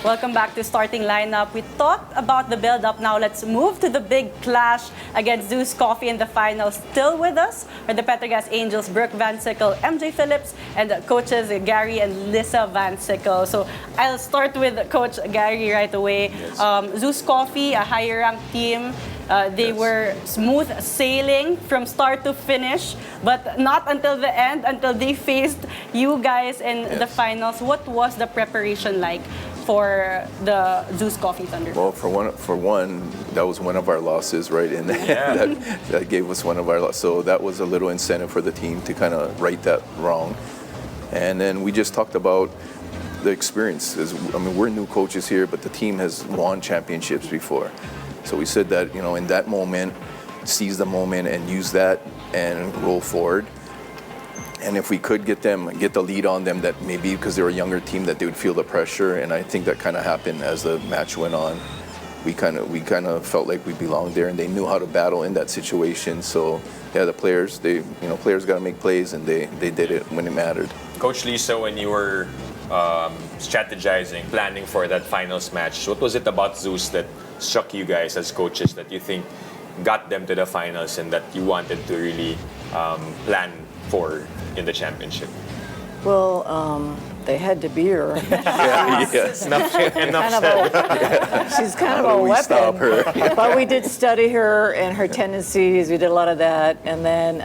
Welcome back to Starting Lineup. We talked about the build-up. Now let's move to the big clash against ZUS Coffee in the finals. Still with us are the Petro Gazz Angels, Brooke Van Sickle, MJ Phillips, and coaches Gary and Lisa Van Sickle. So I'll start with Coach Gary right away. Yes. ZUS Coffee, a higher-ranked team. They were smooth sailing from start to finish, but not until the end, until they faced you guys in the finals. What was the preparation like for the ZUS Coffee Thunderbelles? Well, for one, that was one of our losses, right? And that gave us one of our losses. So that was a little incentive for the team to kind of right that wrong. And then we just talked about the experience. I mean, we're new coaches here, but the team has won championships before. So we said that, in that moment, seize the moment and use that and roll forward. And if we could get the lead on them, that maybe because they're a younger team, that they would feel the pressure. And I think that kind of happened as the match went on. We kind of felt like we belonged there, and they knew how to battle in that situation. So the players, players got to make plays, and they did it when it mattered. Coach Lisa, when you were strategizing, planning for that finals match, what was it about ZUS that struck you guys as coaches that you think got them to the finals and that you wanted to really plan for in the championship? Well, they had Deir. Yes. Enough said. She's kind of a weapon. Stop her? But we did study her and her tendencies. We did a lot of that. And then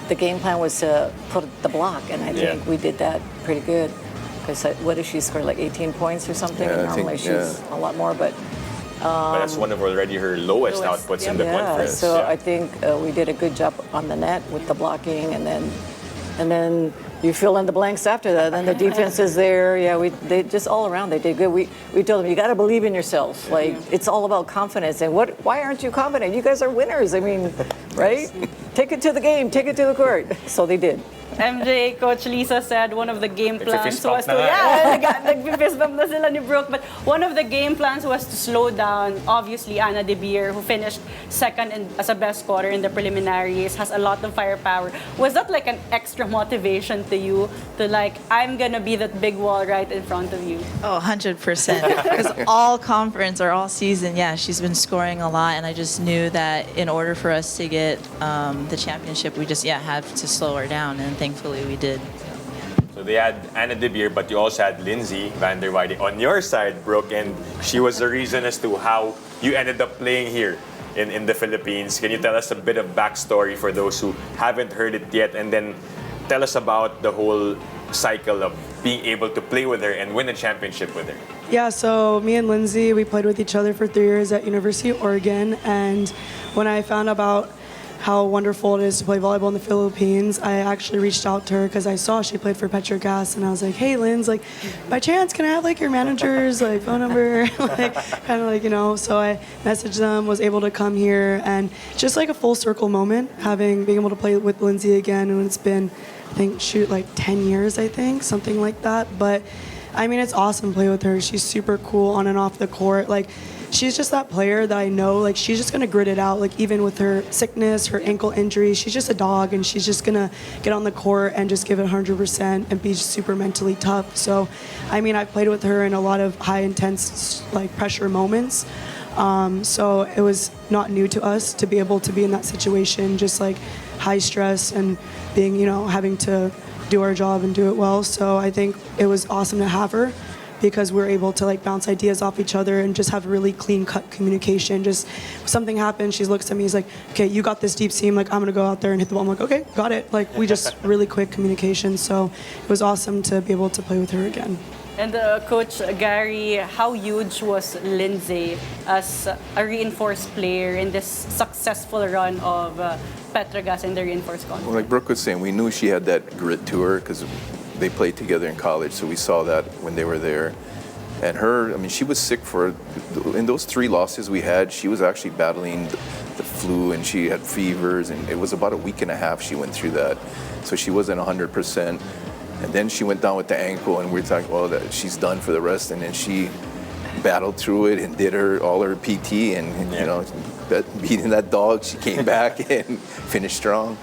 the game plan was to put the block. And I think we did that pretty good. Because what did she score, like 18 points or something? Yeah, and normally she's a lot more. But that's one of already her lowest outputs in the conference. So I think we did a good job on the net with the blocking, and then you fill in the blanks after that. Then the defense is there. Yeah, they just all around they did good. We told them, you got to believe in yourself. Like it's all about confidence. And why aren't you confident? You guys are winners. I mean, right? Take it to the game. Take it to the court. So they did. MJ, Coach Lisa said one of the game plans was to, nag-fist bump na sila ni Brooke, but one of the game plans was to slow down, obviously, Anna Debeer, who finished second as a best scorer in the preliminaries, has a lot of firepower. Was that like an extra motivation to you to I'm gonna be that big wall right in front of you? Oh, 100%. Because all conference or all season, she's been scoring a lot, and I just knew that in order for us to get the championship, we just have to slow her down, and thankfully we did. So they had Anna Debeer, but you also had Lindsay Van der Weide on your side, Brooke, and she was the reason as to how you ended up playing here in the Philippines. Can you tell us a bit of backstory for those who haven't heard it yet, and then tell us about the whole cycle of being able to play with her and win a championship with her? Yeah, so me and Lindsay, we played with each other for 3 years at University of Oregon, and when I found about how wonderful it is to play volleyball in the Philippines, I actually reached out to her because I saw she played for Petro Gazz, and I was like, hey, Linz, by chance, can I have your manager's phone number? So I messaged them, was able to come here, and just a full circle moment, being able to play with Lindsay again, and it's been, 10 years, something like that. But I mean, it's awesome to play with her. She's super cool on and off the court. She's just that player that I know, she's just going to grit it out. Even with her sickness, her ankle injury, she's just a dog, and she's just going to get on the court and just give it 100% and be super mentally tough. So, I mean, I've played with her in a lot of high intense, pressure moments. So it was not new to us to be able to be in that situation, just high stress and being, having to do our job and do it well. So I think it was awesome to have her, because we're able to bounce ideas off each other and just have really clean-cut communication. Just something happens, she looks at me, he's like, okay, you got this deep seam, I'm gonna go out there and hit the ball. I'm like, okay, got it. We just really quick communication. So it was awesome to be able to play with her again. And Coach Gary, how huge was Lindsay as a reinforced player in this successful run of Petro Gazz in the Reinforced Conference? Well, like Brooke was saying, we knew she had that grit to her because they played together in college, so we saw that when they were there. And her, I mean, she was sick in those 3 losses we had, she was actually battling the flu, and she had fevers, and it was about a week and a half she went through that. So she wasn't 100%. And then she went down with the ankle, and we were talking, that she's done for the rest. And then she battled through it and did all her PT, and beating that dog, she came back and finished strong.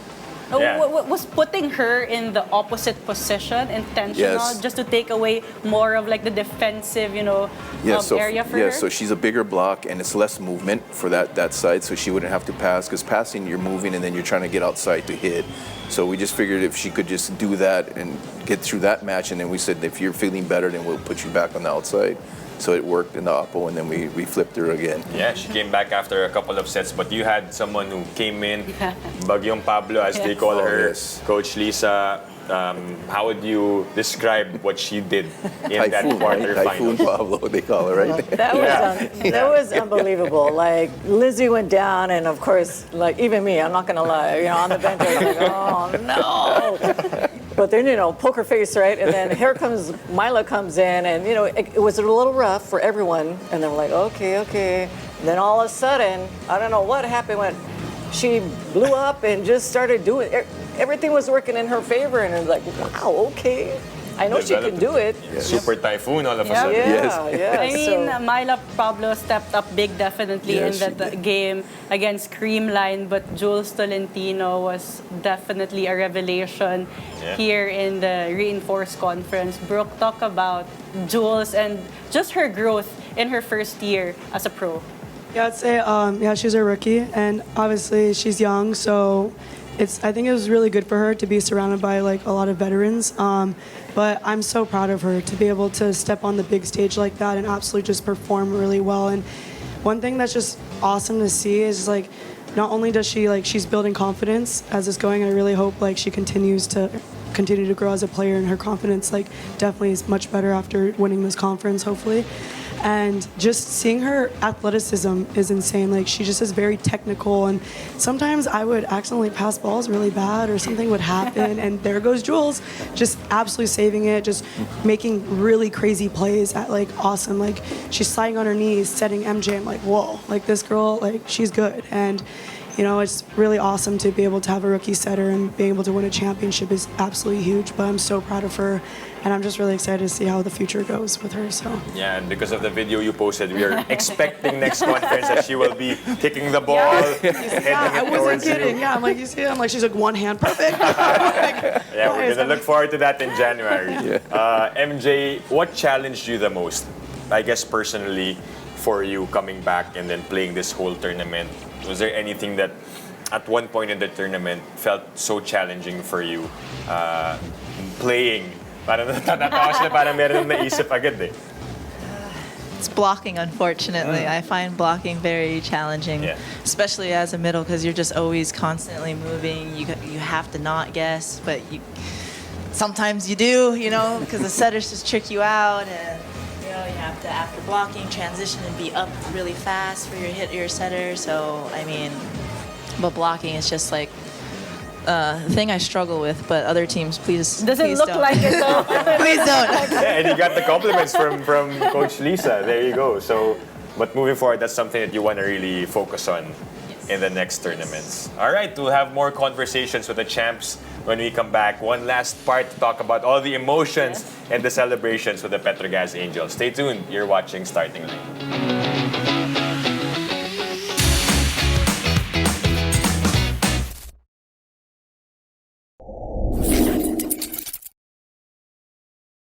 Yeah. Was putting her in the opposite position intentional, Yes. just to take away more of like the defensive, area for her? So she's a bigger block and it's less movement for that side, so she wouldn't have to pass, because passing you're moving and then you're trying to get outside to hit. So we just figured if she could just do that and get through that match, and then we said if you're feeling better, then we'll put you back on the outside. So it worked in the oppo, and then we flipped her again. Yeah, she came back after a couple of sets, but you had someone who came in, Bagyong Pablo, as they call her, yes. Coach Lisa. How would you describe what she did in that Typhoon, right? Typhoon quarterfinal? Pablo, they call her, right? That was unbelievable. Like Lindsay went down, and of course, like even me, I'm not gonna lie, on the bench, I was like, oh no. But then, poker face, right? And then here comes Mila comes in, and it was a little rough for everyone. And then we're like, okay. And then all of a sudden, I don't know what happened when she blew up and just started doing everything was working in her favor, and it was like, wow, okay. I know she can do it. Yes. Super typhoon all of a Yeah. sudden. Yeah. I mean, Myla Pablo stepped up big definitely Yes, in she that did. game against Creamline, but Jules Tolentino was definitely a revelation here in the Reinforced Conference. Brooke, talk about Jules and just her growth in her first year as a pro. Yeah, I'd say, she's a rookie, and obviously she's young, so I think it was really good for her to be surrounded by like a lot of veterans. But I'm so proud of her to be able to step on the big stage like that and absolutely just perform really well. And one thing that's just awesome to see is like, not only does she's building confidence as it's going. I really hope like she continues to grow as a player, and her confidence like definitely is much better after winning this conference, hopefully. And just seeing her athleticism is insane. Like, she just is very technical, and sometimes I would accidentally pass balls really bad or something would happen, and there goes Jules, just absolutely saving it, just making really crazy plays at like awesome. Like, she's sliding on her knees, setting MJ. I'm like, whoa, like this girl, like she's good. And it's really awesome to be able to have a rookie setter, and being able to win a championship is absolutely huge. But I'm so proud of her, and I'm just really excited to see how the future goes with her. So Yeah, and because of the video you posted, we are expecting next conference that she will be kicking the ball, heading I it wasn't towards kidding. you. Yeah, I'm like, you see, I'm like, she's like one hand perfect. Yeah, we're gonna look forward to that in January. MJ, what challenged you the most? I guess personally, for you coming back and then playing this whole tournament, was there anything that at one point in the tournament felt so challenging for you playing? Parang natatawa sila, parang meron naisip agad eh. It's blocking, unfortunately. I find blocking very challenging, especially as a middle, because you're just always constantly moving. You have to not guess, but sometimes you do, because the setters just trick you out, and you have to, after blocking, transition and be up really fast for your setter. So but blocking is just like the thing I struggle with. But other teams, please Doesn't look don't. like it though. Please don't. Yeah, and you got the compliments from Coach Lisa. There you go. So, but moving forward, that's something that you want to really focus on in the next tournaments. All right, we'll have more conversations with the champs when we come back. One last part to talk about all the emotions and the celebrations with the Petro Gazz Angels. Stay tuned. You're watching Starting Line.